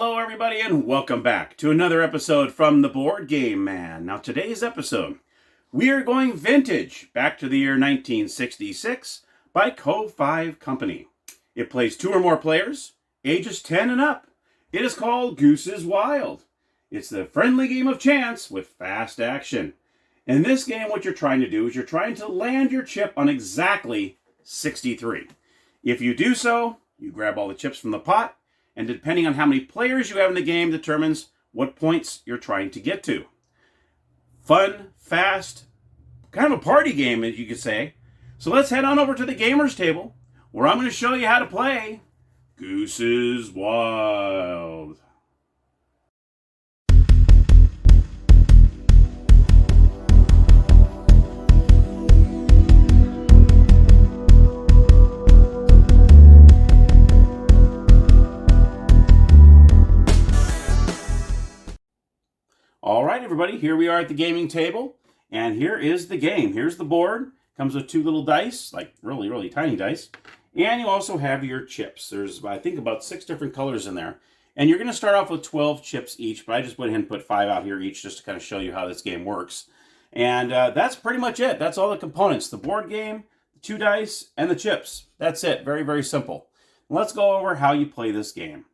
Hello everybody and welcome back to another episode from the Board Game Man. Now today's episode, we are going vintage back to the year 1966 by Co-5 Company. It plays 2 or more players, ages 10 and up. It is called Gooses Wild. It's the friendly game of chance with fast action. In this game, what you're trying to do is you're trying to land your chip on exactly 63. If you do so, you grab all the chips from the pot, and depending on how many players you have in the game determines what points you're trying to get to. Fun, fast, kind of a party game, as you could say. So let's head on over to the gamers table, where I'm going to show you how to play Gooses Wild. All right, everybody, here we are at the gaming table, and here is the game. Here's the board. Comes with 2 little dice, like really, really tiny dice. And you also have your chips. There's, I think, about 6 different colors in there. And you're going to start off with 12 chips each, but I just went ahead and put 5 out here each just to kind of show you how this game works. And that's pretty much it. That's all the components. The board game, the 2 dice, and the chips. That's it. Very, very simple. Let's go over how you play this game.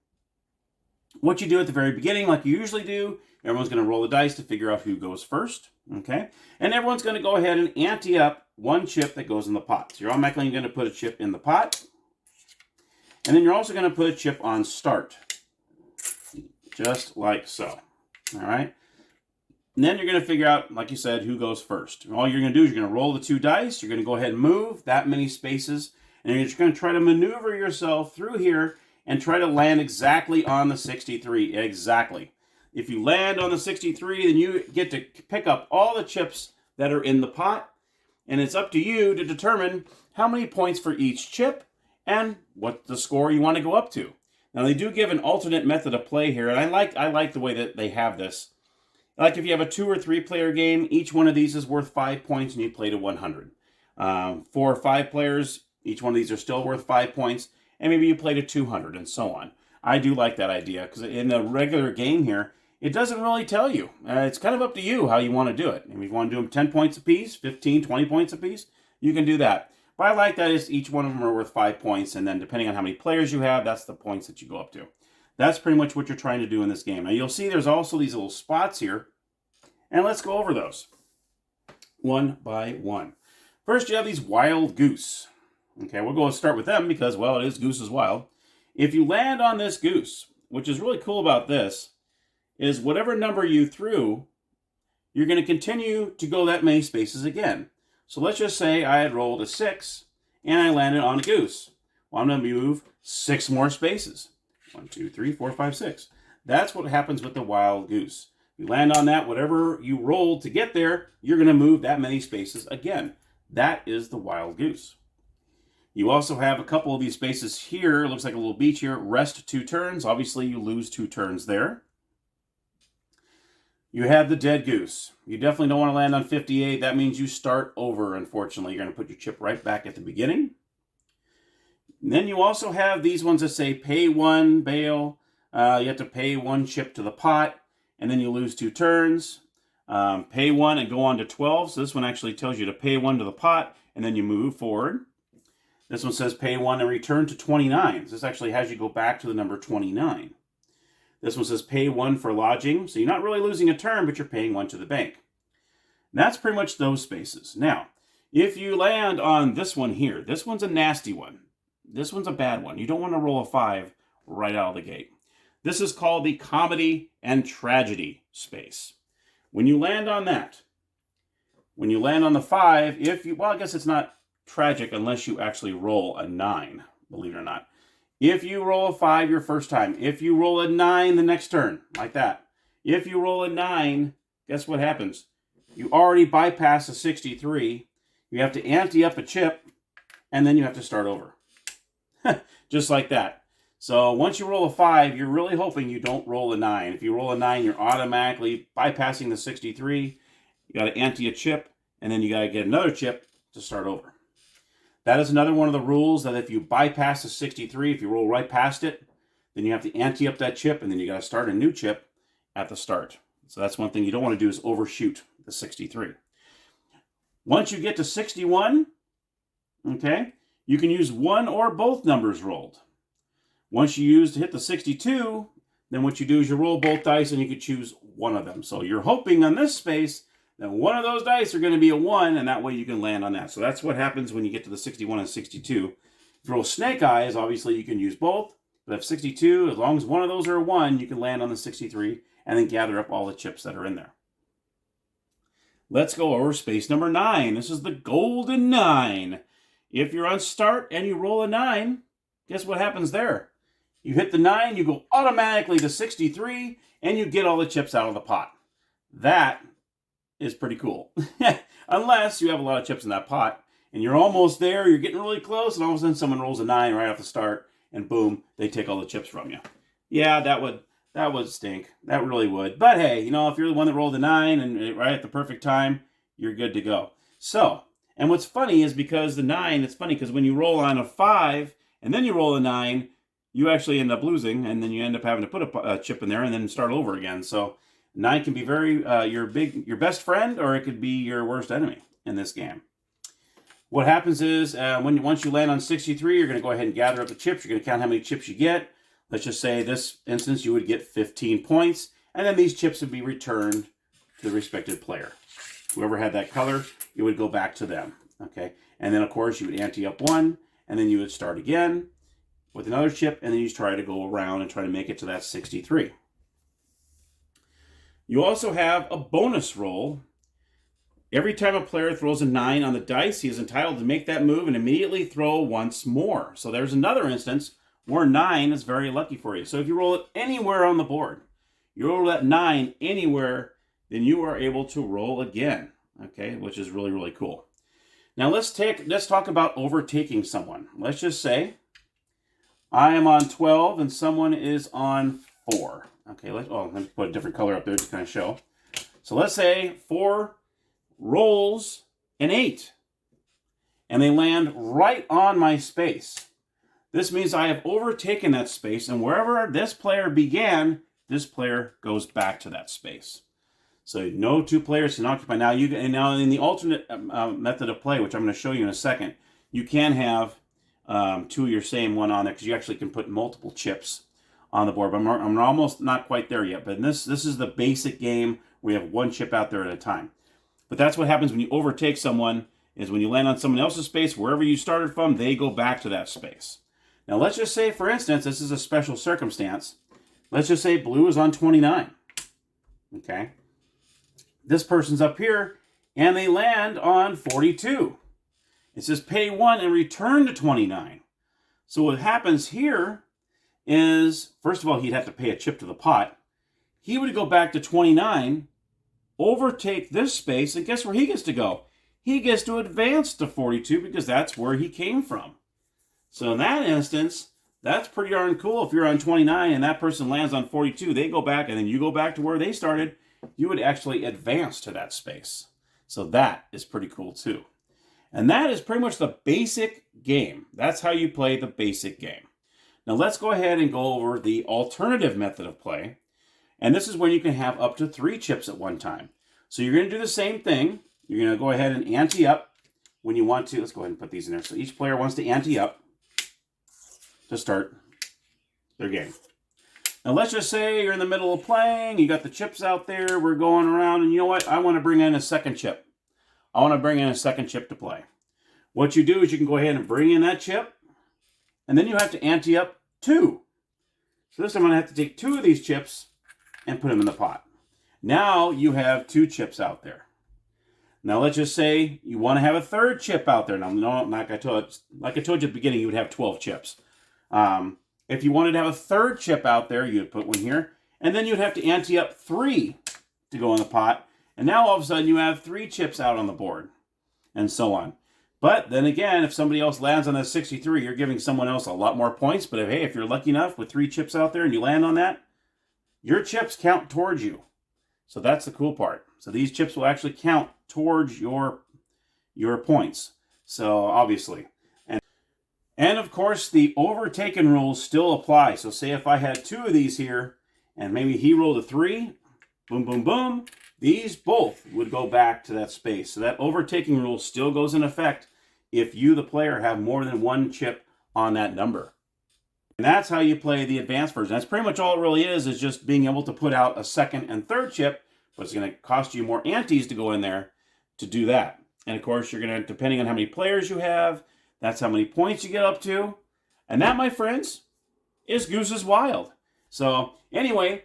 What you do at the very beginning, like you usually do, everyone's going to roll the dice to figure out who goes first, okay? And everyone's going to go ahead and ante up 1 chip that goes in the pot. So you're automatically going to put a chip in the pot. And then you're also going to put a chip on start, just like so, all right? And then you're going to figure out, like you said, who goes first. And all you're going to do is you're going to roll the 2 dice. You're going to go ahead and move that many spaces. And you're just going to try to maneuver yourself through here and try to land exactly on the 63, exactly. If you land on the 63, then you get to pick up all the chips that are in the pot, and it's up to you to determine how many points for each chip and what the score you want to go up to. Now, they do give an alternate method of play here, and I like the way that they have this. Like if you have a 2 or 3 player game, each one of these is worth 5 points, and you play to 100. 4 or 5 players, each one of these are still worth 5 points, and maybe you play to 200 and so on. I do like that idea because in the regular game here, it doesn't really tell you. It's kind of up to you how you want to do it. If you want to do them 10 points apiece, 15, 20 points apiece, you can do that. But I like that is each one of them are worth 5 points, and then depending on how many players you have, that's the points that you go up to. That's pretty much what you're trying to do in this game. Now you'll see there's also these little spots here, and let's go over those one by one. First, you have these wild goose. Okay, we'll go start with them because, well, it is Gooses Wild. If you land on this goose, which is really cool about this, is whatever number you threw, you're going to continue to go that many spaces again. So let's just say I had rolled a 6, and I landed on a goose. Well, I'm going to move 6 more spaces. 1, 2, 3, 4, 5, 6. That's what happens with the wild goose. You land on that, whatever you rolled to get there, you're going to move that many spaces again. That is the wild goose. You also have a couple of these spaces here. It looks like a little beach here. Rest 2 turns. Obviously, you lose 2 turns there. You have the dead goose. You definitely don't want to land on 58. That means you start over, unfortunately. You're going to put your chip right back at the beginning. And then you also have these ones that say pay 1, bail. You have to pay 1 chip to the pot, and then you lose 2 turns. Pay 1 and go on to 12. So this one actually tells you to pay 1 to the pot, and then you move forward. This one says pay 1 and return to 29. So this actually has you go back to the number 29. This one says pay 1 for lodging. So you're not really losing a turn, but you're paying 1 to the bank. And that's pretty much those spaces. Now, if you land on this one here, this one's a nasty one. This one's a bad one. You don't want to roll a 5 right out of the gate. This is called the comedy and tragedy space. When you land on that, when you land on the 5, well, I guess it's not tragic unless you actually roll a 9, believe it or not. If you roll a 5 your first time, if you roll a 9 the next turn, like that, if you roll a 9, guess what happens? You already bypass a 63, you have to ante up a chip, and then you have to start over. Just like that. So once you roll a 5, you're really hoping you don't roll a 9. If you roll a 9, you're automatically bypassing the 63. You got to ante a chip, and then you got to get another chip to start over. That is another one of the rules, that if you bypass the 63, if you roll right past it, then you have to ante up that chip, and then you got to start a new chip at the start. So that's one thing you don't want to do, is overshoot the 63. Once you get to 61, okay, you can use one or both numbers rolled. Once you hit the 62, then what you do is you roll both dice and you can choose one of them. So you're hoping on this space that one of those dice are going to be a 1, and that way you can land on that. So that's what happens when you get to the 61 and 62. If you roll snake eyes, obviously you can use both. But if 62, as long as one of those are a 1, you can land on the 63 and then gather up all the chips that are in there. Let's go over space number 9. This is the golden 9. If you're on start and you roll a 9, guess what happens there? You hit the 9, you go automatically to 63, and you get all the chips out of the pot. That is pretty cool. Unless you have a lot of chips in that pot, and you're almost there, you're getting really close, and all of a sudden someone rolls a 9 right off the start, and boom, they take all the chips from you. Yeah, that would stink. That really would. But hey, you know, if you're the one that rolled a 9 and right at the perfect time, you're good to go. So, and what's funny is because the 9, it's funny because when you roll on a 5 and then you roll a 9, you actually end up losing, and then you end up having to put a chip in there and then start over again. So 9 can be very your best friend, or it could be your worst enemy in this game. What happens is once you land on 63, you're going to go ahead and gather up the chips. You're going to count how many chips you get. Let's just say this instance you would get 15 points, and then these chips would be returned to the respective player. Whoever had that color, it would go back to them. Okay, and then of course you would ante up 1, and then you would start again with another chip, and then you try to go around and try to make it to that 63. You also have a bonus roll. Every time a player throws a 9 on the dice, he is entitled to make that move and immediately throw once more. So there's another instance where 9 is very lucky for you. So if you roll it anywhere on the board, you roll that 9 anywhere, then you are able to roll again, okay, which is really, really cool. Now let's talk about overtaking someone. Let's just say I am on 12 and someone is on 4. Okay, let me put a different color up there to kind of show. So let's say 4 rolls an 8, and they land right on my space. This means I have overtaken that space, and wherever this player began, this player goes back to that space. So no 2 players can occupy. Now in the alternate method of play, which I'm going to show you in a second, you can have 2 of your same one on there, because you actually can put multiple chips on the board. But I'm almost not quite there yet. But this is the basic game where you have 1 chip out there at a time. But that's what happens when you overtake someone, is when you land on someone else's space, wherever you started from, they go back to that space. Now let's just say, for instance, this is a special circumstance. Let's just say blue is on 29. Okay. This person's up here, and they land on 42. It says pay 1 and return to 29. So what happens here is, first of all, he'd have to pay a chip to the pot. He would go back to 29, overtake this space, and guess where he gets to go? He gets to advance to 42 because that's where he came from. So in that instance, that's pretty darn cool. If you're on 29 and that person lands on 42, they go back, and then you go back to where they started, you would actually advance to that space. So that is pretty cool too. And that is pretty much the basic game. That's how you play the basic game. Now let's go ahead and go over the alternative method of play. And this is when you can have up to 3 chips at one time. So you're going to do the same thing. You're going to go ahead and ante up when you want to. Let's go ahead and put these in there. So each player wants to ante up to start their game. Now let's just say you're in the middle of playing. You got the chips out there. We're going around. And you know what? I want to bring in a second chip. I want to bring in a second chip to play. What you do is you can go ahead and bring in that chip. And then you have to ante up 2. So this time I'm going to have to take 2 of these chips and put them in the pot. Now you have 2 chips out there. Now let's just say you want to have a third chip out there. Now, no, like I told you at the beginning, you would have 12 chips. If you wanted to have a third chip out there, you would put one here. And then you'd have to ante up 3 to go in the pot. And now all of a sudden you have 3 chips out on the board. And so on. But then again, if somebody else lands on that 63, you're giving someone else a lot more points. But if you're lucky enough with 3 chips out there and you land on that, your chips count towards you. So that's the cool part. So these chips will actually count towards your points. So obviously. And of course, the overtaken rules still apply. So say if I had 2 of these here, and maybe he rolled a 3, boom, boom, boom, these both would go back to that space. So that overtaking rule still goes in effect if you, the player, have more than 1 chip on that number. And that's how you play the advanced version. That's pretty much all it really is just being able to put out a 2nd and 3rd chip, but it's going to cost you more antes to go in there to do that. And of course, you're going to, depending on how many players you have, that's how many points you get up to. And that, my friends, is Gooses Wild. So anyway,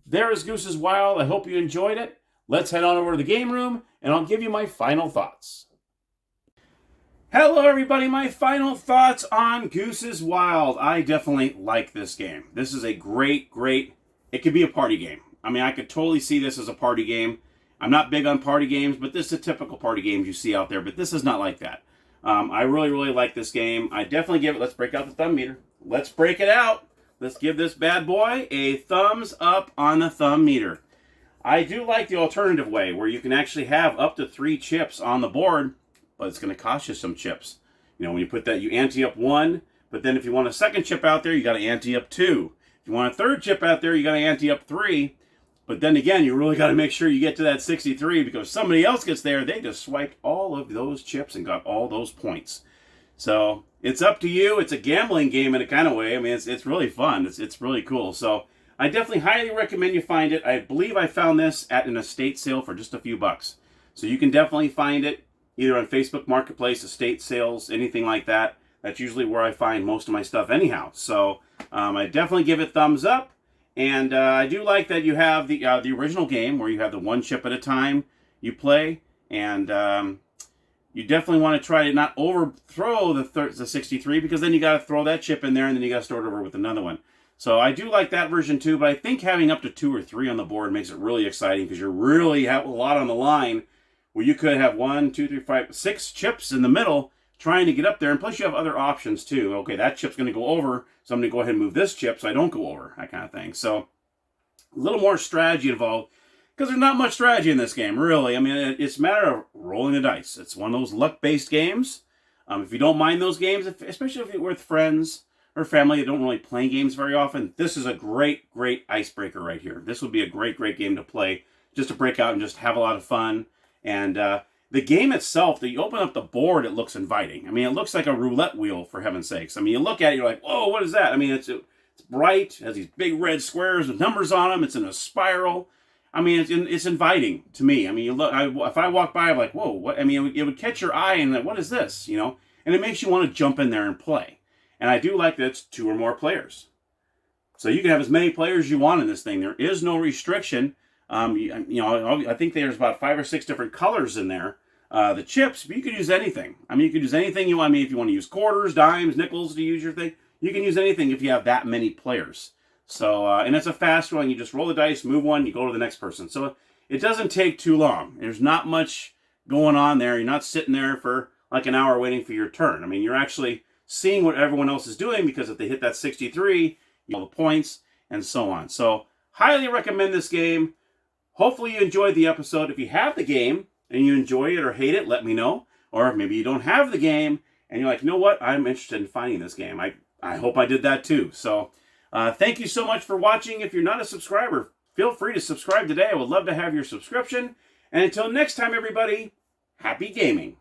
there is Gooses Wild. I hope you enjoyed it. Let's head on over to the game room, and I'll give you my final thoughts. Hello, everybody. My final thoughts on Gooses Wild. I definitely like this game. This is a great, it could be a party game. I mean, I could totally see this as a party game. I'm not big on party games, but this is a typical party games you see out there, but this is not like that. I really like this game. I definitely give it, let's break out the thumb meter. Let's break it out. Let's give this bad boy a thumbs up on the thumb meter. I do like the alternative way where you can actually have up to 3 chips on the board, but it's going to cost you some chips. You know, when you put that, you ante up 1, but then if you want a 2nd chip out there, you got to ante up 2. If you want a 3rd chip out there, you got to ante up 3. But then again, you really got to make sure you get to that 63 because somebody else gets there, they just swiped all of those chips and got all those points. So it's up to you. It's a gambling game in a kind of way. I mean, it's really fun. It's really cool. So I definitely highly recommend you find it. I believe I found this at an estate sale for just a few bucks. So you can definitely find it either on Facebook Marketplace, estate sales, anything like that. That's usually where I find most of my stuff anyhow. So I definitely give it thumbs up. And I do like that you have the original game where you have the 1 chip at a time you play. And you definitely want to try to not overthrow the 63 because then you got to throw that chip in there and then you got to start over with another one. So I do like that version too, but I think having up to 2 or 3 on the board makes it really exciting because you really have a lot on the line where you could have 1, 2, 3, 5, 6 chips in the middle trying to get up there. And plus you have other options too. Okay, that chip's going to go over, so I'm going to go ahead and move this chip so I don't go over, that kind of thing. So a little more strategy involved because there's not much strategy in this game, really. I mean, it's a matter of rolling the dice. It's one of those luck-based games. If you don't mind those games, especially if you're with friends or family that don't really play games very often, this is a great icebreaker right here. This would be a great game to play just to break out and just have a lot of fun. And the game itself, that you open up the board, it looks inviting. I mean, it looks like a roulette wheel, for heaven's sakes. I mean, you look at it, you're like, whoa, what is that? I mean, it's bright, it has these big red squares with numbers on them. It's in a spiral. I mean, it's inviting to me. I mean, you look. If I walk by, I'm like, whoa, what? I mean, it would catch your eye and like, what is this? You know, and it makes you want to jump in there and play. And I do like that it's 2 or more players, so you can have as many players as you want in this thing. There is no restriction. You know, I think there's about 5 or 6 different colors in there. The chips, but you could use anything. I mean, you could use anything you want. I mean, if you want to use quarters, dimes, nickels to use your thing, you can use anything if you have that many players. So, and it's a fast one. You just roll the dice, move 1, you go to the next person. So it doesn't take too long. There's not much going on there. You're not sitting there for like an hour waiting for your turn. I mean, you're actually seeing what everyone else is doing because if they hit that 63, you get all the points and so on. So highly recommend this game. Hopefully you enjoyed the episode. If you have the game and you enjoy it or hate it, let me know. Or maybe you don't have the game and you're like, you know what? I'm interested in finding this game. I hope I did that too. So thank you so much for watching. If you're not a subscriber, feel free to subscribe today. I would love to have your subscription. And until next time, everybody, happy gaming.